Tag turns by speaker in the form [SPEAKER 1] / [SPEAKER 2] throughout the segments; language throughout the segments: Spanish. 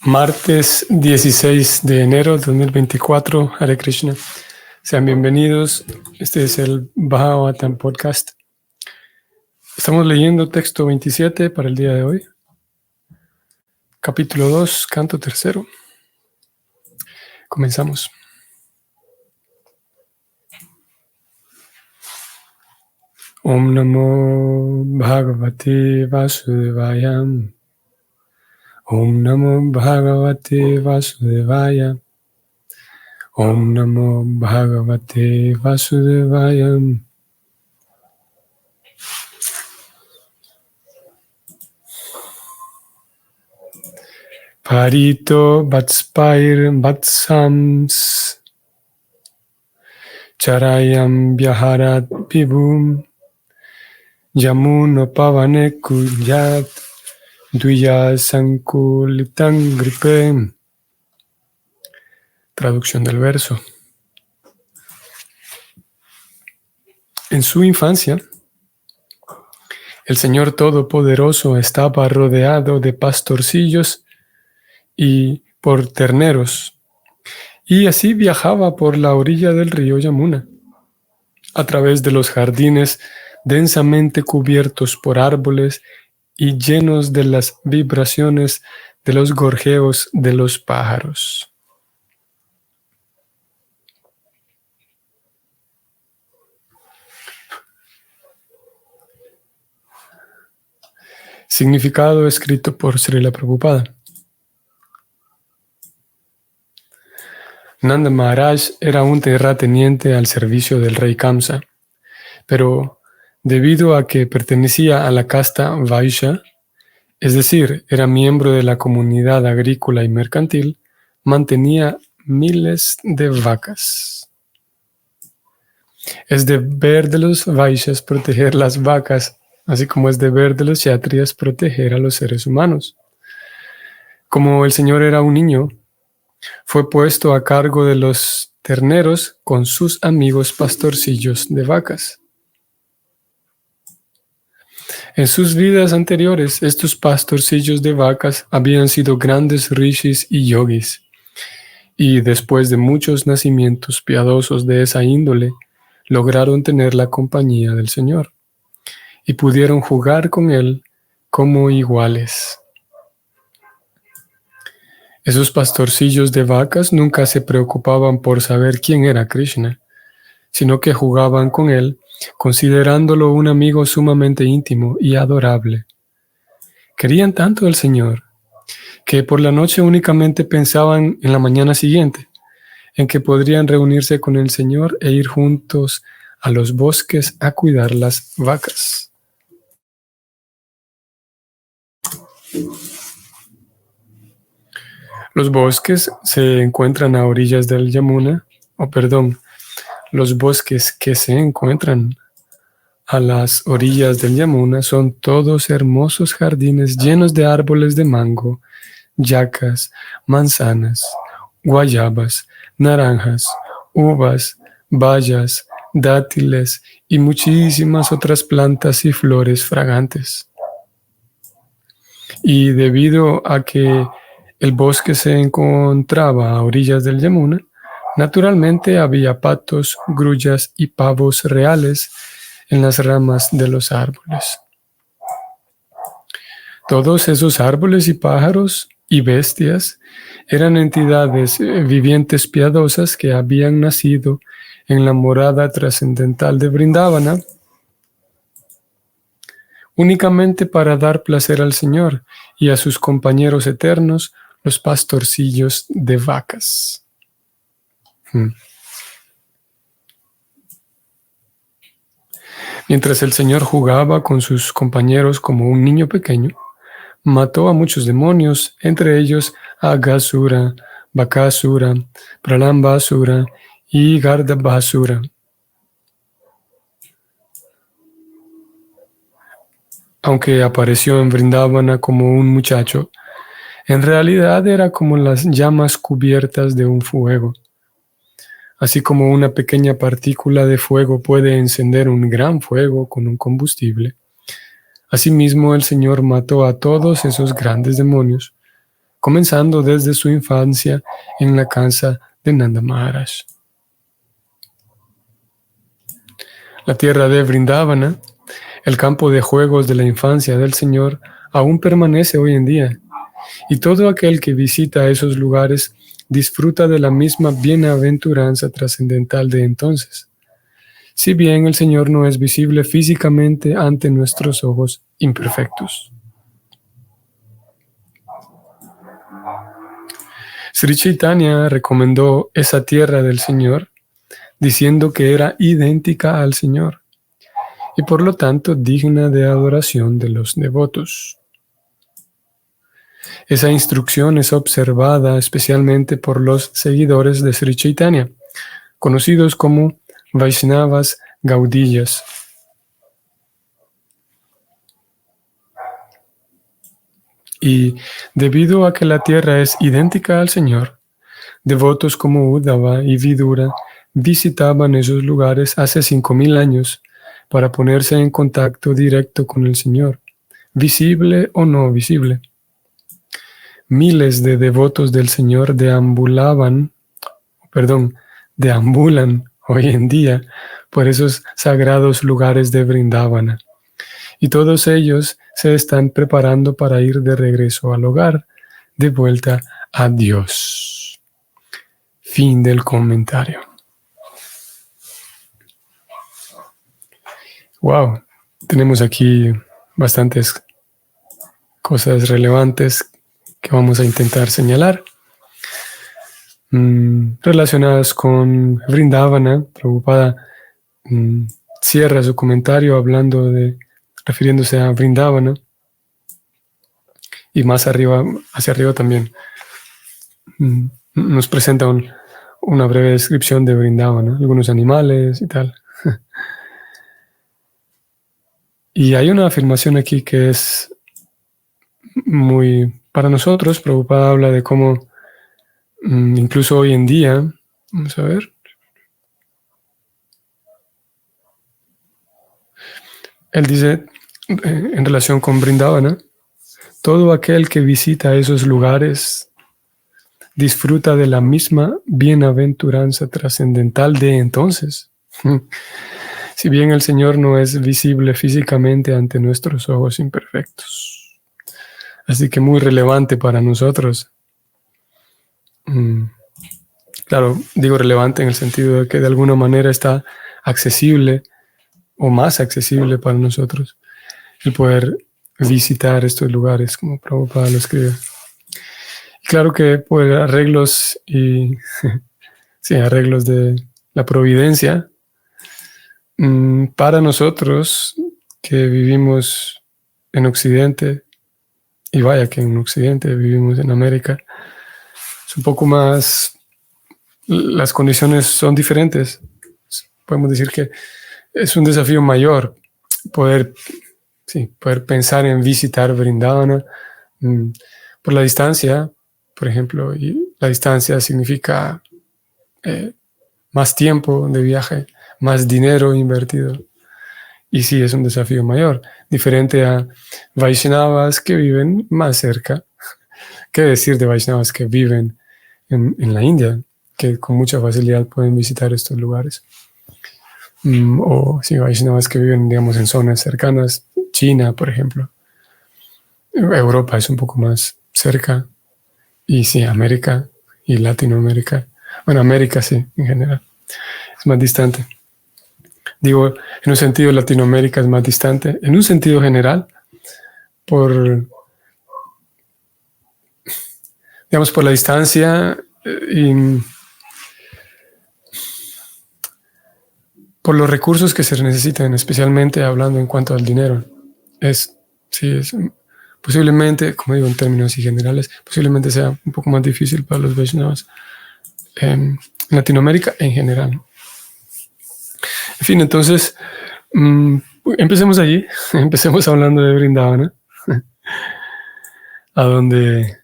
[SPEAKER 1] Martes 16 de enero de 2024, Hare Krishna. Sean bienvenidos. Este es el Bhagavatam Podcast. Estamos leyendo texto 27 para el día de hoy. Capítulo 2, canto tercero. Comenzamos. Om Namo Bhagavate Vasudevaya. Om Namo Bhagavate Vasudevaya. Om Namo Bhagavate Vasudevaya. Parito Vatspair Vatsams Charayam Vyaharat Vibhum Yamuno Pavane Kuyat Duya Sankulitan Gripe. Traducción del verso. En su infancia, el Señor Todopoderoso estaba rodeado de pastorcillos y por terneros, y así viajaba por la orilla del río Yamuna, a través de los jardines densamente cubiertos por árboles y llenos de las vibraciones de los gorjeos de los pájaros. Significado escrito por Srila Prabhupada. Nanda Maharaj era un terrateniente al servicio del rey Kamsa, pero debido a que pertenecía a la casta Vaishya, es decir, era miembro de la comunidad agrícola y mercantil, mantenía miles de vacas. Es deber de los Vaishyas proteger las vacas, así como es deber de los Kshatriyas proteger a los seres humanos. Como el Señor era un niño, fue puesto a cargo de los terneros con sus amigos pastorcillos de vacas. En sus vidas anteriores, estos pastorcillos de vacas habían sido grandes rishis y yogis, y después de muchos nacimientos piadosos de esa índole, lograron tener la compañía del Señor, y pudieron jugar con Él como iguales. Esos pastorcillos de vacas nunca se preocupaban por saber quién era Krishna, sino que jugaban con Él, considerándolo un amigo sumamente íntimo y adorable. Querían tanto al Señor, que por la noche únicamente pensaban en la mañana siguiente, en que podrían reunirse con el Señor e ir juntos a los bosques a cuidar las vacas. Los bosques se encuentran a orillas del Yamuna, los bosques que se encuentran a las orillas del Yamuna son todos hermosos jardines llenos de árboles de mango, yacas, manzanas, guayabas, naranjas, uvas, bayas, dátiles y muchísimas otras plantas y flores fragantes. Y debido a que el bosque se encontraba a orillas del Yamuna, naturalmente había patos, grullas y pavos reales en las ramas de los árboles. Todos esos árboles y pájaros y bestias eran entidades vivientes piadosas que habían nacido en la morada trascendental de Vrindavana únicamente para dar placer al Señor y a sus compañeros eternos, los pastorcillos de vacas. Mientras el Señor jugaba con sus compañeros como un niño pequeño, mató a muchos demonios, entre ellos a Aghasura, Bakasura, Pralambasura y Gardabasura. Aunque apareció en Vrindavana como un muchacho, en realidad era como las llamas cubiertas de un fuego. Así como una pequeña partícula de fuego puede encender un gran fuego con un combustible, asimismo el Señor mató a todos esos grandes demonios comenzando desde su infancia en la casa de Nanda Maharaj. La tierra de Vrindavana, el campo de juegos de la infancia del Señor, aún permanece hoy en día, y todo aquel que visita esos lugares disfruta de la misma bienaventuranza trascendental de entonces, si bien el Señor no es visible físicamente ante nuestros ojos imperfectos. Sri Chaitanya recomendó esa tierra del Señor, diciendo que era idéntica al Señor, y por lo tanto digna de adoración de los devotos. Esa instrucción es observada especialmente por los seguidores de Sri Chaitanya, conocidos como Vaishnavas Gaudiyas. Y debido a que la tierra es idéntica al Señor, devotos como Uddhava y Vidura visitaban esos lugares hace 5000 años para ponerse en contacto directo con el Señor, visible o no visible. Miles de devotos del Señor deambulan hoy en día por esos sagrados lugares de Vrindavana. Y todos ellos se están preparando para ir de regreso al hogar, de vuelta a Dios. Fin del comentario. Wow, tenemos aquí bastantes cosas relevantes que vamos a intentar señalar. Relacionadas con Vrindavana. Prabhupada cierra su comentario refiriéndose a Vrindavana, y más arriba, hacia arriba también nos presenta una breve descripción de Vrindavana, algunos animales y tal. Y hay una afirmación aquí que es muy para nosotros. Prabhupada habla de cómo incluso hoy en día, vamos a ver, él dice en relación con Vrindavana, todo aquel que visita esos lugares disfruta de la misma bienaventuranza trascendental de entonces. Si bien el Señor no es visible físicamente ante nuestros ojos imperfectos. Así que muy relevante para nosotros. Claro, digo relevante en el sentido de que de alguna manera está accesible o más accesible para nosotros el poder visitar estos lugares, como Prabhupada lo escribe. Y claro que por arreglos y sí, arreglos de la providencia, para nosotros que vivimos en Occidente, y vaya que en Occidente vivimos en América, es un poco más, las condiciones son diferentes. Podemos decir que es un desafío mayor poder pensar en visitar Vrindavana por la distancia, por ejemplo, y la distancia significa más tiempo de viaje, más dinero invertido. Y sí, es un desafío mayor, diferente a Vaishnavas que viven más cerca. ¿Qué decir de Vaishnavas que viven en la India, que con mucha facilidad pueden visitar estos lugares? O sí, Vaishnavas que viven, digamos, en zonas cercanas, China, por ejemplo. Europa es un poco más cerca. Y sí, América y Latinoamérica. Bueno, América sí, en general. Es más distante. Digo, en un sentido Latinoamérica es más distante. En un sentido general, por la distancia y por los recursos que se necesitan, especialmente hablando en cuanto al dinero. Es posiblemente, como digo en términos generales, posiblemente sea un poco más difícil para los Vaishnavas en Latinoamérica en general. En fin, entonces, empecemos allí. Empecemos hablando de Vrindavana, a donde,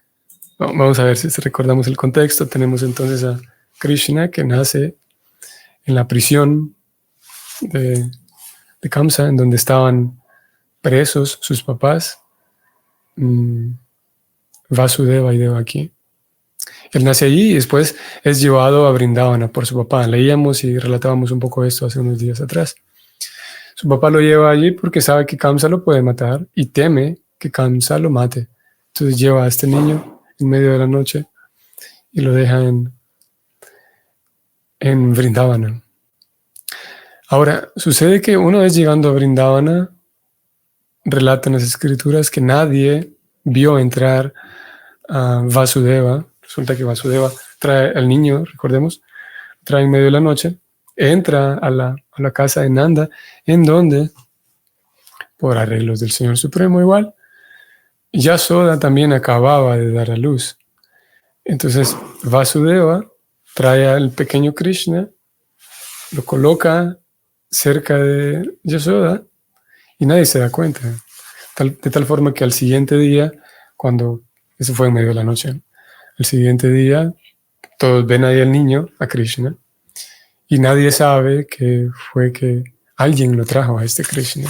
[SPEAKER 1] vamos a ver si recordamos el contexto. Tenemos entonces a Krishna, que nace en la prisión de Kamsa, en donde estaban presos sus papás, Vasudeva y Devaki. Él nace allí y después es llevado a Vrindavana por su papá. Leíamos y relatábamos un poco esto hace unos días atrás. Su papá lo lleva allí porque sabe que Kamsa lo puede matar y teme que Kamsa lo mate. Entonces lleva a este niño en medio de la noche y lo deja en Vrindavana. Ahora, sucede que una vez llegando a Vrindavana, relatan las escrituras que nadie vio entrar a Vasudeva. Resulta que Vasudeva trae al niño, recordemos, trae en medio de la noche, entra a la casa de Nanda, en donde, por arreglos del Señor Supremo igual, Yasoda también acababa de dar a luz. Entonces Vasudeva trae al pequeño Krishna, lo coloca cerca de Yasoda y nadie se da cuenta. De tal forma que al siguiente día, eso fue en medio de la noche, el siguiente día todos ven ahí al niño, a Krishna, y nadie sabe que fue que alguien lo trajo a este Krishna.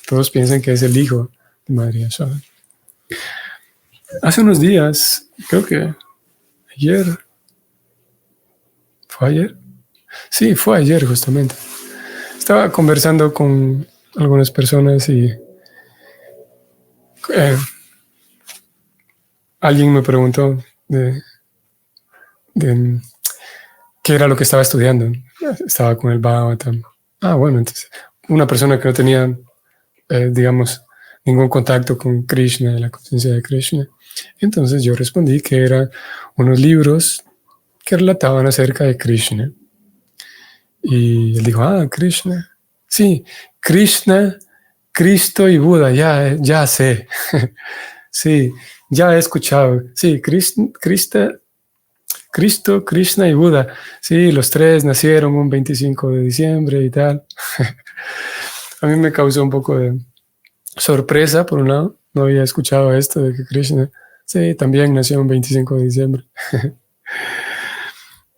[SPEAKER 1] Todos piensan que es el hijo de Madre Yasoda. Hace unos días, creo que ayer, ¿fue ayer? Sí, fue ayer justamente. Estaba conversando con algunas personas y alguien me preguntó de qué era lo que estaba estudiando. Estaba con el Bhagavatam. Bueno, entonces, una persona que no tenía, digamos, ningún contacto con Krishna, la conciencia de Krishna. Entonces yo respondí que eran unos libros que relataban acerca de Krishna. Y él dijo, Krishna. Sí, Krishna, Cristo y Buda, ya sé. Sí, ya he escuchado. Sí, Cristo, Krishna y Buda. Sí, los tres nacieron un 25 de diciembre y tal. A mí me causó un poco de sorpresa, por un lado. No había escuchado esto de que Krishna, sí, también nació un 25 de diciembre.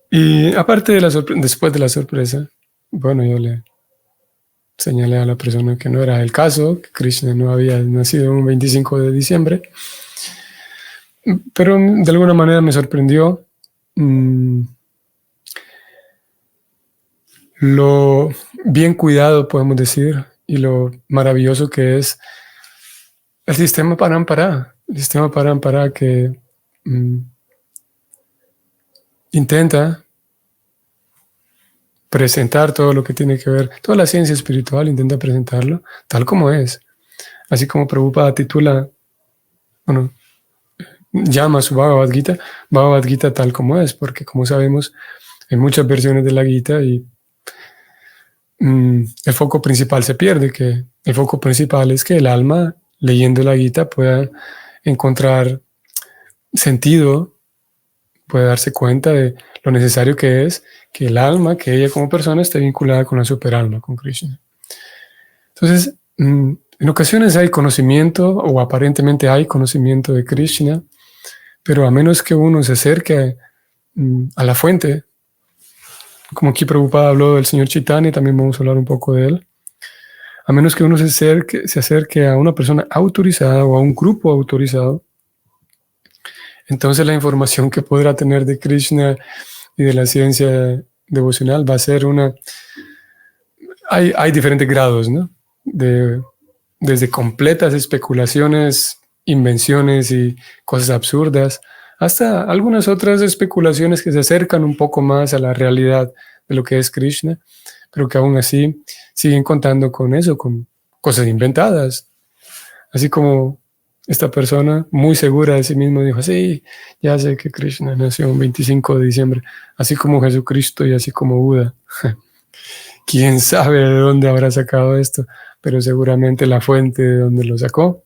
[SPEAKER 1] Y aparte después de la sorpresa, bueno, yo le señalé a la persona que no era el caso, que Krishna no había nacido un 25 de diciembre. Pero de alguna manera me sorprendió lo bien cuidado, podemos decir, y lo maravilloso que es el sistema Parampara. El sistema Parampara que intenta presentar todo lo que tiene que ver, toda la ciencia espiritual intenta presentarlo tal como es. Así como Prabhupada titula, llama su Bhagavad Gita tal como es, porque como sabemos, hay muchas versiones de la Gita y el foco principal se pierde, que el foco principal es que el alma, leyendo la Gita, pueda encontrar sentido, puede darse cuenta de lo necesario que es que el alma, que ella como persona esté vinculada con la superalma, con Krishna. Entonces, en ocasiones hay conocimiento, o aparentemente hay conocimiento de Krishna, pero a menos que uno se acerque a la fuente, como aquí Prabhupada habló del señor Chaitanya, también vamos a hablar un poco de él, a menos que uno se acerque a una persona autorizada o a un grupo autorizado, entonces la información que podrá tener de Krishna y de la ciencia devocional va a ser hay diferentes grados, ¿no? Desde completas especulaciones, invenciones y cosas absurdas, hasta algunas otras especulaciones que se acercan un poco más a la realidad de lo que es Krishna, pero que aún así siguen contando con eso, con cosas inventadas. Así como esta persona, muy segura de sí misma, dijo, sí, ya sé que Krishna nació un 25 de diciembre, así como Jesucristo y así como Buda. ¿Quién sabe de dónde habrá sacado esto? Pero seguramente la fuente de donde lo sacó,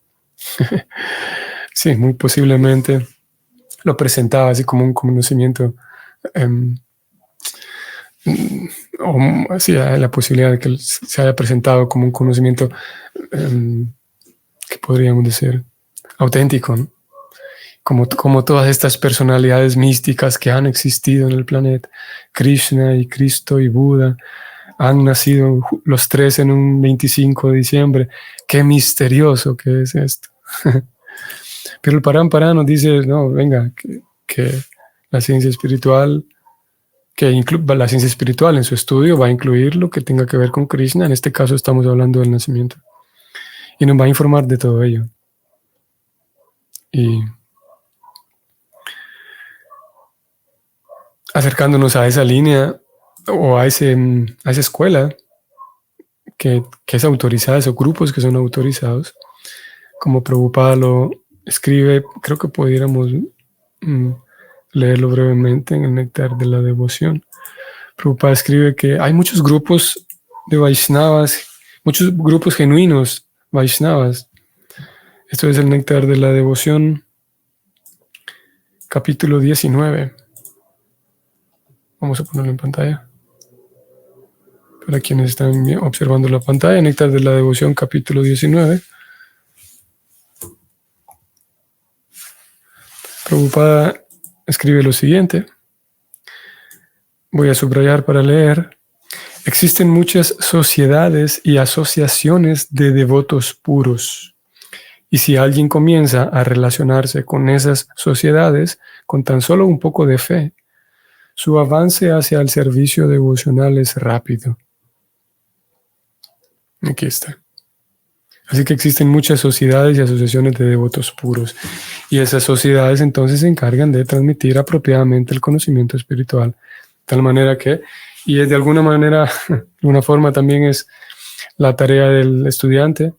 [SPEAKER 1] sí, muy posiblemente lo presentaba así como un conocimiento, o sí, hay la posibilidad de que se haya presentado como un conocimiento, que podríamos decir, auténtico, ¿no? Como todas estas personalidades místicas que han existido en el planeta, Krishna y Cristo y Buda, han nacido los tres en un 25 de diciembre. Qué misterioso que es esto. Pero el Parampara nos dice, no, venga, que la ciencia espiritual, la ciencia espiritual en su estudio va a incluir lo que tenga que ver con Krishna. En este caso estamos hablando del nacimiento. Y nos va a informar de todo ello. Y acercándonos a esa línea o a esa escuela que es autorizada, esos grupos que son autorizados, como Prabhupada lo escribe, creo que pudiéramos leerlo brevemente en el Néctar de la Devoción. Prabhupada escribe que hay muchos grupos de Vaishnavas, muchos grupos genuinos Vaishnavas. Esto es el Néctar de la Devoción, capítulo 19. Vamos a ponerlo en pantalla. Para quienes están observando la pantalla, Néctar de la Devoción, capítulo 19. Prabhupada escribe lo siguiente. Voy a subrayar para leer. Existen muchas sociedades y asociaciones de devotos puros. Y si alguien comienza a relacionarse con esas sociedades con tan solo un poco de fe, su avance hacia el servicio devocional es rápido. Aquí está. Así que existen muchas sociedades y asociaciones de devotos puros. Y esas sociedades entonces se encargan de transmitir apropiadamente el conocimiento espiritual. De tal manera que, y es de alguna manera, de una forma también es la tarea del estudiante,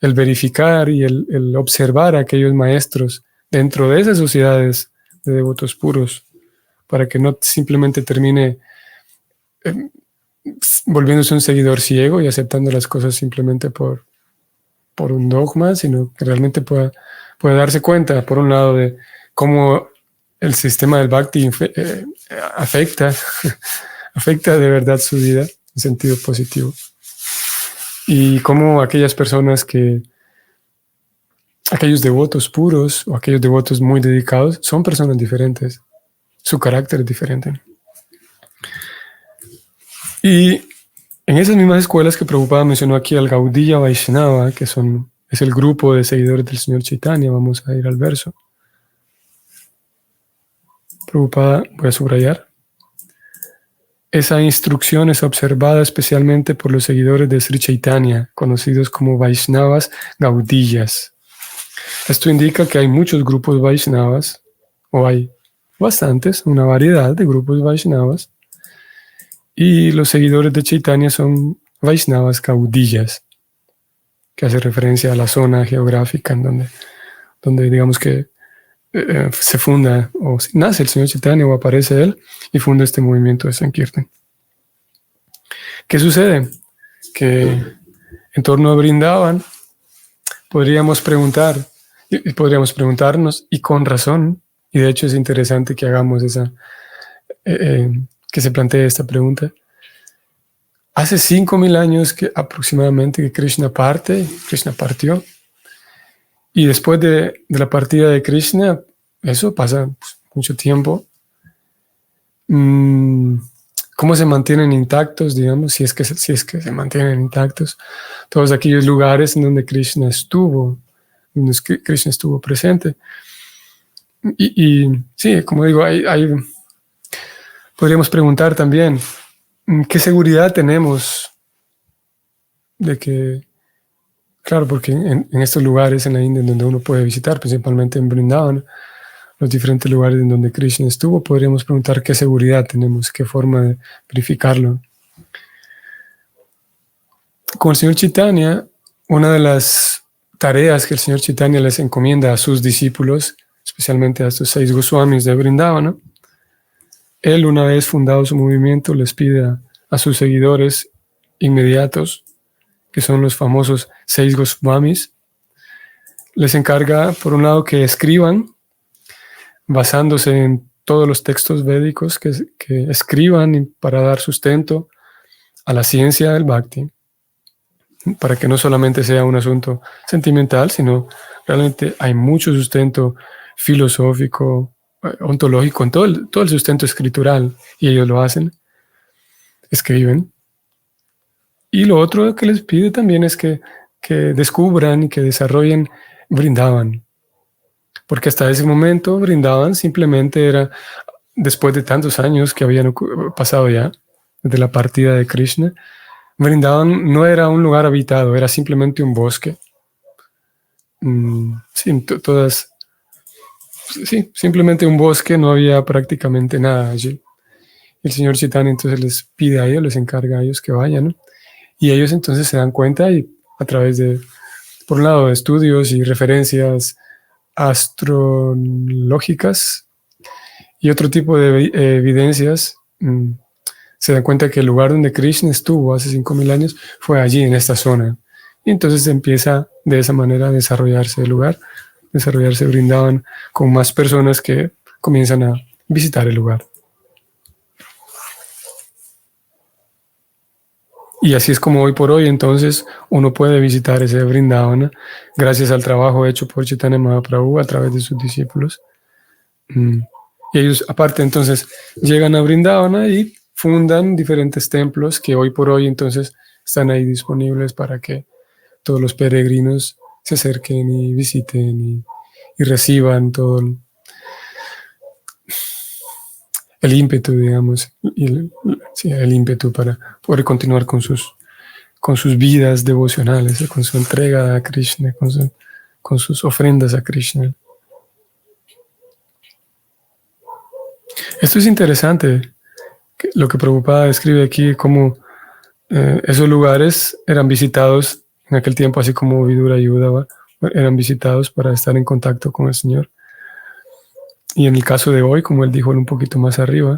[SPEAKER 1] el verificar y el observar a aquellos maestros dentro de esas sociedades de devotos puros, para que no simplemente termine volviéndose un seguidor ciego y aceptando las cosas simplemente por un dogma, sino que realmente pueda darse cuenta, por un lado, de cómo el sistema del Bhakti afecta de verdad su vida en sentido positivo. Y cómo aquellas personas aquellos devotos puros o aquellos devotos muy dedicados son personas diferentes. Su carácter es diferente. Y en esas mismas escuelas que Prabhupada mencionó aquí, al Gaudiya Vaishnava, que es el grupo de seguidores del Señor Chaitanya, vamos a ir al verso. Prabhupada, voy a subrayar. Esa instrucción es observada especialmente por los seguidores de Sri Chaitanya, conocidos como Vaishnavas Gaudiyas. Esto indica que hay muchos grupos Vaishnavas, o hay bastantes, una variedad de grupos Vaishnavas, y los seguidores de Chaitanya son Vaishnavas Gaudiyas, que hace referencia a la zona geográfica en donde digamos que se funda o nace el Señor Chaitanya o aparece Él y funda este movimiento de Sankirtan. ¿Qué sucede? Que en torno a Vrindavan podríamos preguntarnos, y con razón, y de hecho es interesante que hagamos que se plantee esta pregunta. Hace 5,000 años aproximadamente que Krishna partió, y después de la partida de Krishna, eso pasa mucho tiempo. ¿Cómo se mantienen intactos, digamos, si es que se mantienen intactos todos aquellos lugares en donde Krishna estuvo presente? Y sí, como digo, podríamos preguntar también, ¿qué seguridad tenemos de que, claro, porque en estos lugares en la India en donde uno puede visitar, principalmente en Vrindavan, los diferentes lugares en donde Krishna estuvo, podríamos preguntar qué seguridad tenemos, qué forma de verificarlo. Con el Señor Chaitanya, una de las tareas que el Señor Chaitanya les encomienda a sus discípulos, especialmente a estos 6 Goswamis de Vrindavana, Él, una vez fundado su movimiento, les pide a sus seguidores inmediatos, que son los famosos 6 Goswamis, les encarga, por un lado, que escriban, basándose en todos los textos védicos, que escriban para dar sustento a la ciencia del Bhakti, para que no solamente sea un asunto sentimental, sino realmente hay mucho sustento filosófico, ontológico, en todo el sustento escritural, y ellos lo hacen, escriben. Y lo otro que les pide también es que descubran y que desarrollen Vrindavan, porque hasta ese momento Vrindavan simplemente era, después de tantos años que habían pasado ya, desde la partida de Krishna, Vrindavan no era un lugar habitado, era simplemente un bosque. Sí, sí, simplemente un bosque, no había prácticamente nada allí. El señor Chaitanya entonces les pide a ellos, les encarga a ellos que vayan, ¿no? Y ellos entonces se dan cuenta y a través de, por un lado, de estudios y referencias astrológicas y otro tipo de evidencias, se dan cuenta que el lugar donde Krishna estuvo hace 5.000 años fue allí, en esta zona. Y entonces empieza de esa manera a desarrollarse el lugar, desarrollarse Vrindavan con más personas que comienzan a visitar el lugar. Y así es como hoy por hoy, entonces, uno puede visitar ese Vrindavana gracias al trabajo hecho por Chaitanya Mahaprabhu a través de sus discípulos. Y ellos, aparte, entonces, llegan a Vrindavana y fundan diferentes templos que hoy por hoy, entonces, están ahí disponibles para que todos los peregrinos se acerquen y visiten y reciban todo el ímpetu, digamos, el ímpetu para poder continuar con sus vidas devocionales, con su entrega a Krishna, con sus ofrendas a Krishna. Esto es interesante, lo que Prabhupada describe aquí, cómo esos lugares eran visitados en aquel tiempo, así como Vidura y Uddhava eran visitados para estar en contacto con el Señor. Y en el caso de hoy, como él dijo un poquito más arriba,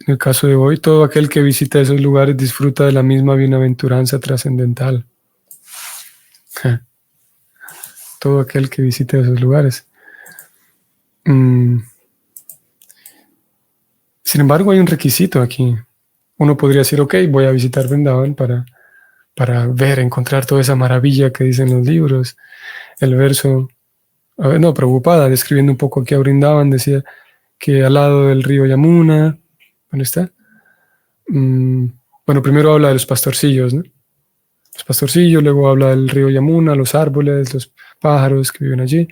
[SPEAKER 1] en el caso de hoy, todo aquel que visita esos lugares disfruta de la misma bienaventuranza trascendental. Todo aquel que visite esos lugares. Sin embargo, hay un requisito aquí. Uno podría decir, ok, voy a visitar Vrindavan para ver, encontrar toda esa maravilla que dicen los libros. El verso, Prabhupada, describiendo un poco aquí a Vrindavan, decía que al lado del río Yamuna, ¿dónde está? Bueno, primero habla de los pastorcillos, ¿no? Los pastorcillos, luego habla del río Yamuna, los árboles, los pájaros que viven allí.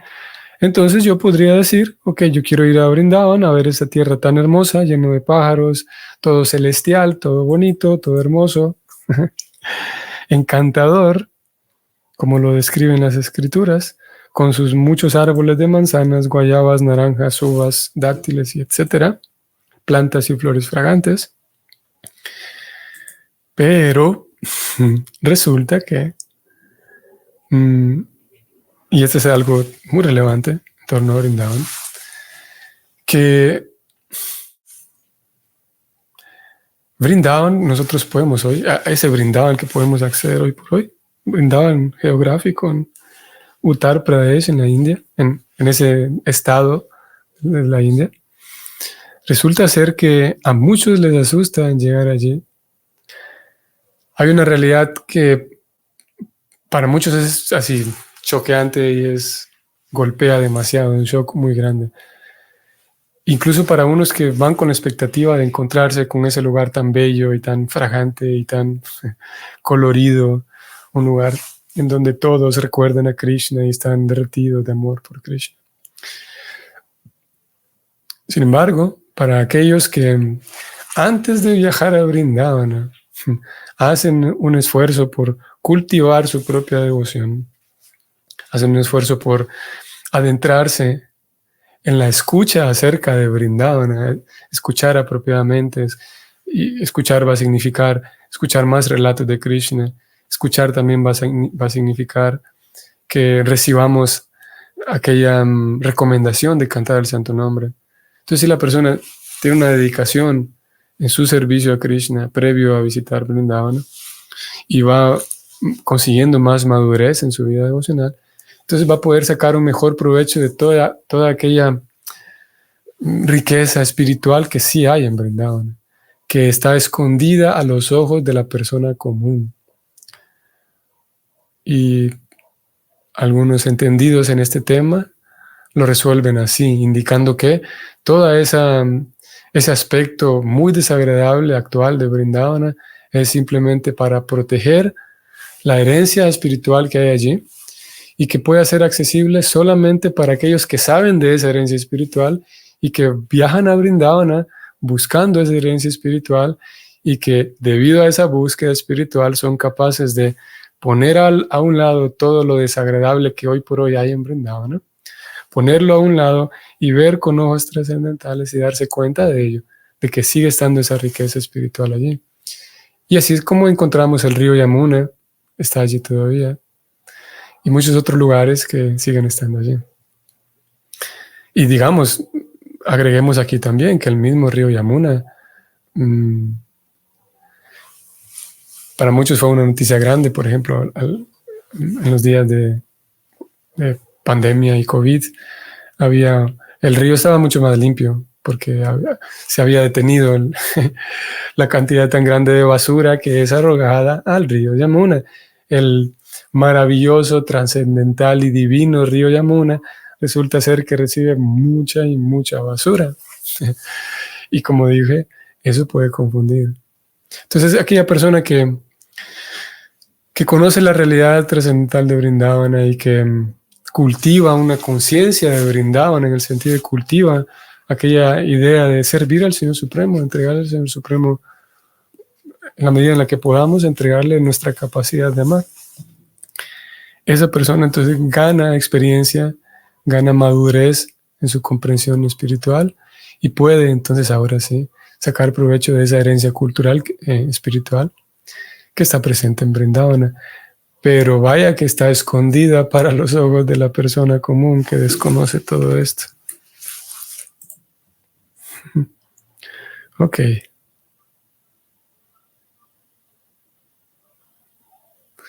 [SPEAKER 1] Entonces yo podría decir, ok, yo quiero ir a Vrindavan a ver esa tierra tan hermosa, lleno de pájaros, todo celestial, todo bonito, todo hermoso, encantador, como lo describen las escrituras, con sus muchos árboles de manzanas, guayabas, naranjas, uvas, dátiles y etcétera, plantas y flores fragantes. Pero resulta que, y este es algo muy relevante en torno a Vrindavan, que Vrindavan, nosotros podemos hoy, a ese Vrindavan que podemos acceder hoy por hoy, Vrindavan geográfico en Uttar Pradesh, en la India, en ese estado de la India, resulta ser que a muchos les asusta llegar allí. Hay una realidad que para muchos es así choqueante y golpea demasiado, un shock muy grande. Incluso para unos que van con expectativa de encontrarse con ese lugar tan bello y tan fragante y tan colorido, un lugar en donde todos recuerdan a Krishna y están derretidos de amor por Krishna. Sin embargo, para aquellos que antes de viajar a Vrindavana hacen un esfuerzo por cultivar su propia devoción, hacen un esfuerzo por adentrarse en la escucha acerca de Vrindavana, escuchar apropiadamente, y escuchar va a significar escuchar más relatos de Krishna, escuchar también va a significar que recibamos aquella recomendación de cantar el santo nombre. Entonces, si la persona tiene una dedicación en su servicio a Krishna previo a visitar Vrindavana y va consiguiendo más madurez en su vida devocional, entonces va a poder sacar un mejor provecho de toda aquella riqueza espiritual que sí hay en Vrindavana, que está escondida a los ojos de la persona común. Y algunos entendidos en este tema lo resuelven así, indicando que todo ese aspecto muy desagradable actual de Vrindavana es simplemente para proteger la herencia espiritual que hay allí y que pueda ser accesible solamente para aquellos que saben de esa herencia espiritual y que viajan a Vrindavana buscando esa herencia espiritual y que debido a esa búsqueda espiritual son capaces de poner a un lado todo lo desagradable que hoy por hoy hay en Vrindavana, ponerlo a un lado y ver con ojos trascendentales y darse cuenta de ello, de que sigue estando esa riqueza espiritual allí. Y así es como encontramos el río Yamuna, está allí todavía, y muchos otros lugares que siguen estando allí. Y digamos, agreguemos aquí también que el mismo río Yamuna, para muchos fue una noticia grande, por ejemplo, en los días de pandemia y COVID, el río estaba mucho más limpio porque se había detenido la cantidad tan grande de basura que es arrojada al río Yamuna. El maravilloso, trascendental y divino río Yamuna resulta ser que recibe mucha y mucha basura. Y como dije, eso puede confundir. Entonces, aquella persona que conoce la realidad trascendental de Vrindavana y que cultiva una conciencia de Vrindavana en el sentido de cultiva aquella idea de servir al Señor Supremo, entregarle al Señor Supremo en la medida en la que podamos, entregarle nuestra capacidad de amar. Esa persona entonces gana experiencia, gana madurez en su comprensión espiritual y puede entonces ahora sí sacar provecho de esa herencia cultural espiritual que está presente en Vrindavana. Pero vaya que está escondida para los ojos de la persona común que desconoce todo esto. Ok.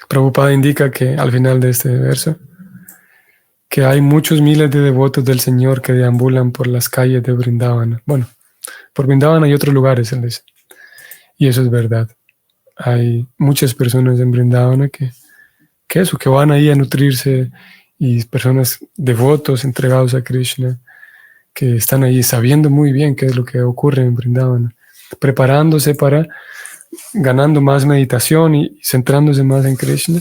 [SPEAKER 1] Prabhupada indica que al final de este verso, que hay muchos miles de devotos del Señor que deambulan por las calles de Vrindavana. Bueno, por Vrindavana y otros lugares, él dice. Y eso es verdad. Hay muchas personas en Vrindavana que van ahí a nutrirse, y personas devotos, entregados a Krishna, que están allí sabiendo muy bien qué es lo que ocurre en Vrindavana, preparándose para ganando más meditación y centrándose más en Krishna,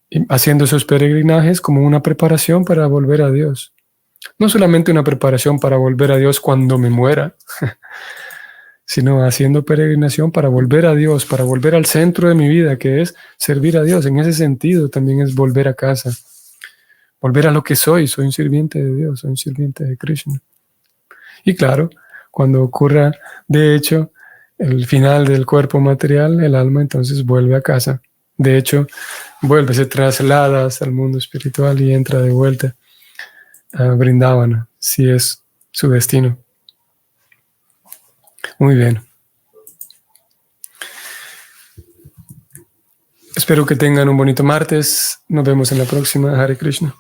[SPEAKER 1] y haciendo esos peregrinajes como una preparación para volver a Dios. No solamente una preparación para volver a Dios cuando me muera, sino haciendo peregrinación para volver a Dios, para volver al centro de mi vida, que es servir a Dios. En ese sentido también es volver a casa, volver a lo que soy un sirviente de Dios, soy un sirviente de Krishna. Y claro, cuando ocurra, de hecho, el final del cuerpo material, el alma entonces vuelve a casa. De hecho, se traslada hasta el mundo espiritual y entra de vuelta a Vrindavana, si es su destino. Muy bien. Espero que tengan un bonito martes. Nos vemos en la próxima. Hare Krishna.